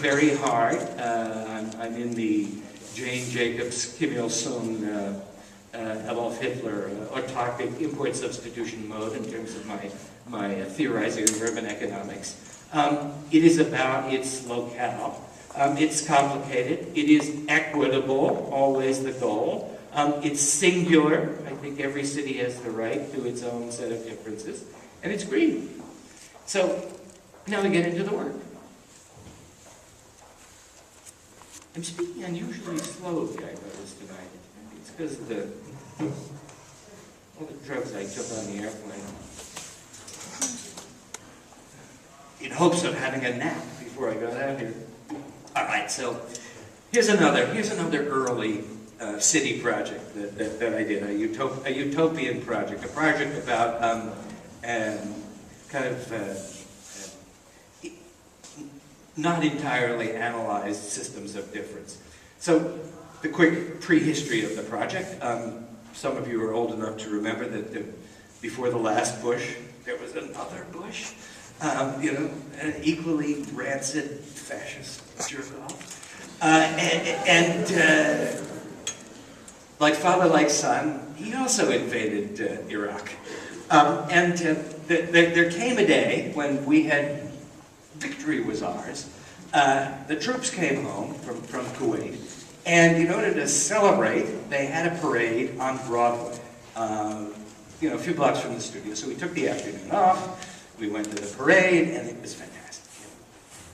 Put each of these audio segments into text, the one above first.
very hard. I'm in the Jane Jacobs, Kim Il-sung, Adolf Hitler, autocratic import substitution mode in terms of my theorizing of urban economics. It is about its locale. It's complicated. It is equitable, always the goal. It's singular. I think every city has the right to its own set of differences. And it's green. So now we get into the work. I'm speaking unusually slowly, I noticed tonight. It's because of all the drugs I took on the airplane. In hopes of having a nap before I got out here. All right, so here's another early city project that I did, a utopian project, a project about kind of not entirely analyzed systems of difference. So the quick prehistory of the project. Some of you are old enough to remember that before the last Bush, there was another Bush. An equally rancid fascist jerk-off. Like father, like son, he also invaded Iraq. There came a day when we had, victory was ours. The troops came home from Kuwait, and in order to celebrate, they had a parade on Broadway, a few blocks from the studio. So we took the afternoon off. We went to the parade, and it was fantastic.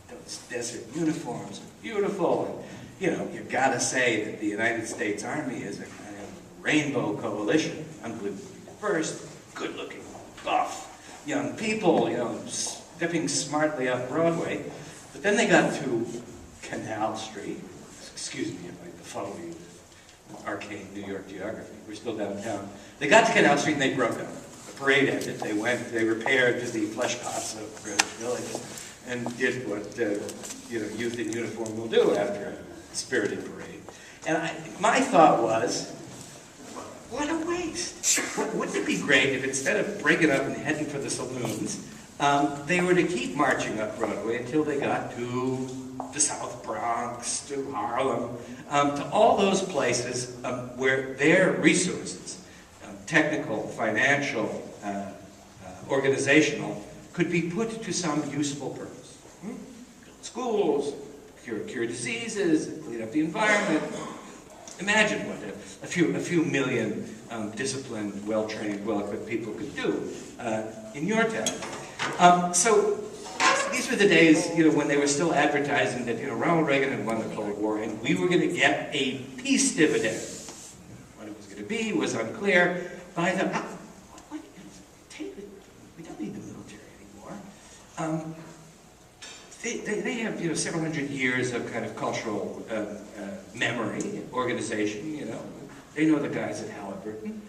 Those desert uniforms are beautiful, and you've got to say that the United States Army is a kind of rainbow coalition, unbelievably diverse, good-looking, buff, young people, stepping smartly up Broadway. But then they got to Canal Street. Excuse me if I follow you with arcane New York geography. We're still downtown. They got to Canal Street, and they broke up. Parade ended. They repaired to the flesh pots of Greenwich Village and did what youth in uniform will do after a spirited parade. And my thought was, what a waste! Wouldn't it be great if instead of breaking up and heading for the saloons, they were to keep marching up Broadway until they got to the South Bronx, to Harlem, to all those places where their resources, technical, financial, organizational, could be put to some useful purpose. Build schools, cure diseases, clean up the environment. Imagine what a few million disciplined, well-trained, well-equipped people could do in your town. So these were the days, when they were still advertising that, Ronald Reagan had won the Cold War and we were going to get a peace dividend. What it was going to be was unclear. By the we don't need the military anymore. They have several hundred years of kind of cultural memory, organization. They know the guys at Halliburton.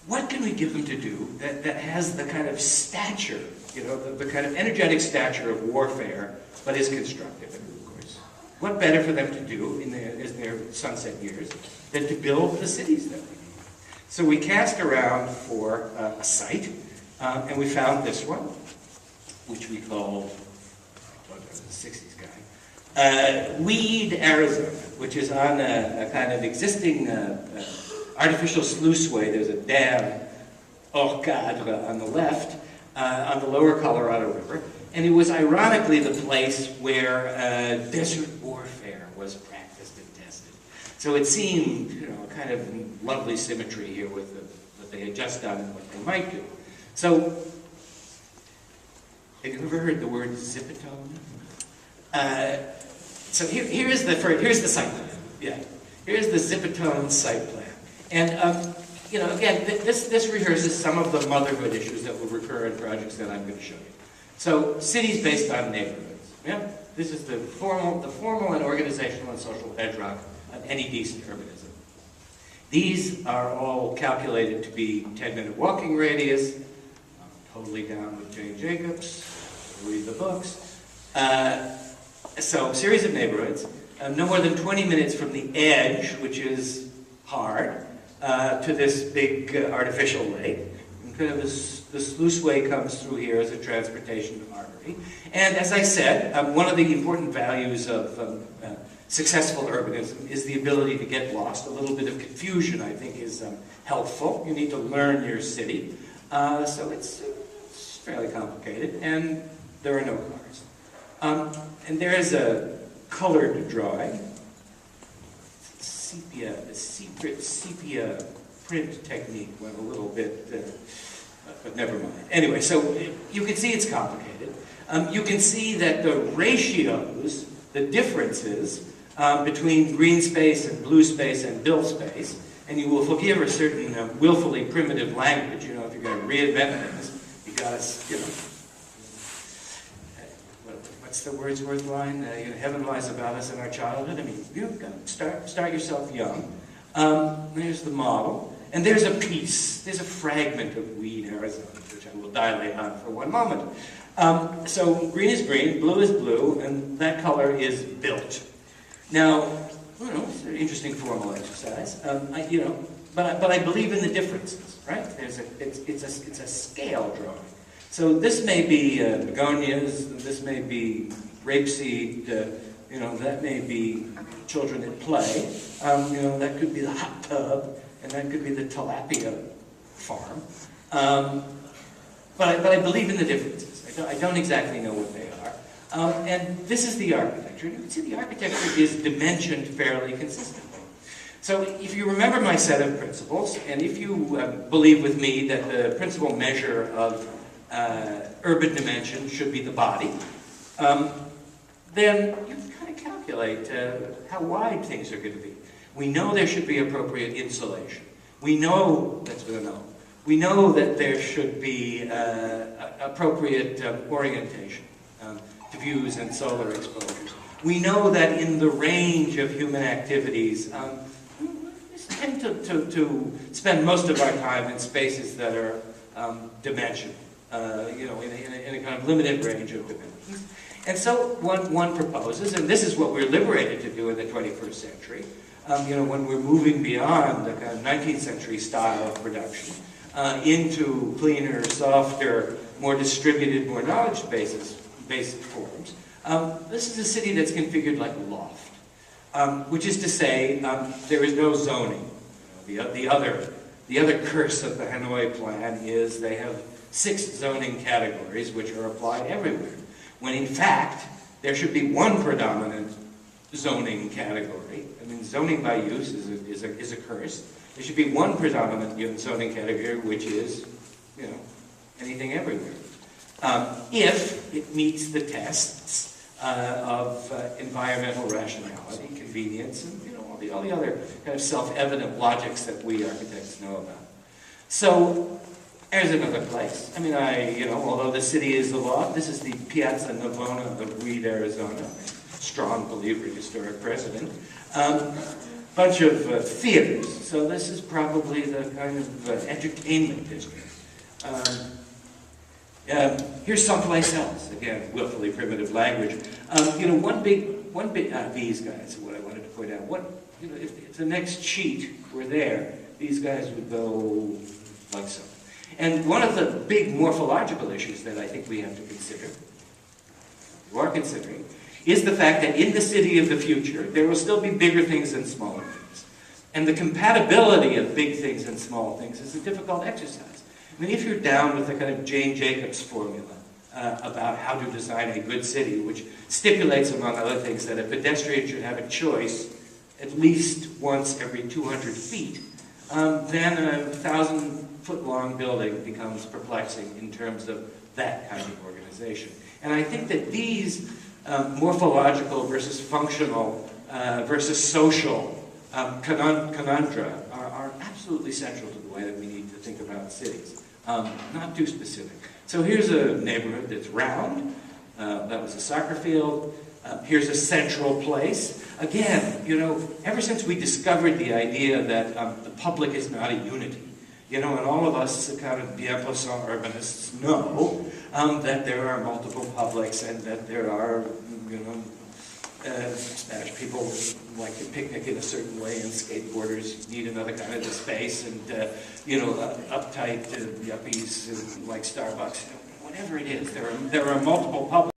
What can we give them to do that has the kind of stature, the kind of energetic stature of warfare, but is constructive, of course? What better for them to do in their sunset years than to build the cities that we need? So we cast around for a site, and we found this one, which we called, I thought I was a 60s guy, Weed, Arizona, which is on a kind of existing artificial sluiceway. There's a dam, oh God, on the left, on the lower Colorado River. And it was ironically the place where desert warfare was practiced and tested. So it seemed, a kind of lovely symmetry here with what they had just done and what they might do. So, have you ever heard the word zipatone? So here's the site plan. Yeah, here's the zipatone site plan. And again, this rehearses some of the motherhood issues that will recur in projects that I'm going to show you. So cities based on neighborhoods. Yeah, this is the formal and organizational and social bedrock of any decent urbanism. These are all calculated to be 10-minute walking radius. I'm totally down with Jane Jacobs. Read the books. So, series of neighborhoods, no more than 20 minutes from the edge, which is hard, to this big artificial lake. kind of this sluiceway comes through here as a transportation artery. And as I said, one of the important values of successful urbanism is the ability to get lost. A little bit of confusion, I think, is helpful. You need to learn your city. So it's fairly complicated, and there are no cars. And there is a colored drawing. The secret sepia print technique went a little bit, but never mind. Anyway, so you can see it's complicated. You can see that the ratios, the differences between green space and blue space and bill space, and you will forgive a certain willfully primitive language. You know, if you're going to reinvent things, you got to, you know, what's the Wordsworth line? You know, heaven lies about us in our childhood. I mean, you've got to start yourself young. There's the model. And there's a piece, there's a fragment of Weed, Arizona, which I will dilate on for one moment. So green is green, blue is blue, and that color is built. Now, you know, it's an interesting formal exercise, but I believe in the differences, right? It's a scale drawing. So this may be begonias, this may be rapeseed, that may be children at play, that could be the hot tub, and that could be the tilapia farm. But I believe in the differences. I don't exactly know what they are. And this is the architecture. You can see the architecture is dimensioned fairly consistently. So if you remember my set of principles, and if you believe with me that the principal measure of urban dimension should be the body, then you can kind of calculate how wide things are going to be. We know there should be appropriate insulation. We know, that's what I know. We know that there should be appropriate orientation to views and solar exposures. We know that in the range of human activities, we tend to spend most of our time in spaces that are dimensional, in a kind of limited range of dimensions. And so one proposes, and this is what we're liberated to do in the 21st century, when we're moving beyond the kind of 19th century style of production into cleaner, softer, more distributed, more knowledge-based forms. This is a city that's configured like a loft, which is to say there is no zoning. The other curse of the Hanoi plan is they have 6 zoning categories which are applied everywhere, when in fact there should be one predominant zoning category. I mean, zoning by use is a curse. There should be one predominant zoning category, which is, anything everywhere. If it meets the tests of environmental rationality, convenience, and all the other kind of self-evident logics that we architects know about. So there's another place. I mean, although the city is the law, this is the Piazza Navona of Weed, Arizona. Strong believer in historic precedent. Bunch of theaters. So this is probably the kind of entertainment district. Here's someplace else. Again, willfully primitive language. These guys are what I wanted to point out. If the next sheet were there, these guys would go like so. And one of the big morphological issues that I think we have to consider, you are considering, is the fact that in the city of the future, there will still be bigger things and smaller things. And the compatibility of big things and small things is a difficult exercise. I mean, if you're down with the kind of Jane Jacobs formula about how to design a good city, which stipulates, among other things, that a pedestrian should have a choice at least once every 200 feet, then a 1,000-foot-long building becomes perplexing in terms of that kind of organization. And I think that these morphological versus functional versus social conundra are absolutely central to the way that we need to think about cities. Not too specific. So here's a neighborhood that's round. That was a soccer field. Here's a central place. Again, ever since we discovered the idea that the public is not a unity, and all of us kind of bien passant urbanists know that there are multiple publics and that there are, Spanish people like to picnic in a certain way, and skateboarders need another kind of space, and uptight yuppies like Starbucks. Whatever it is, there are multiple public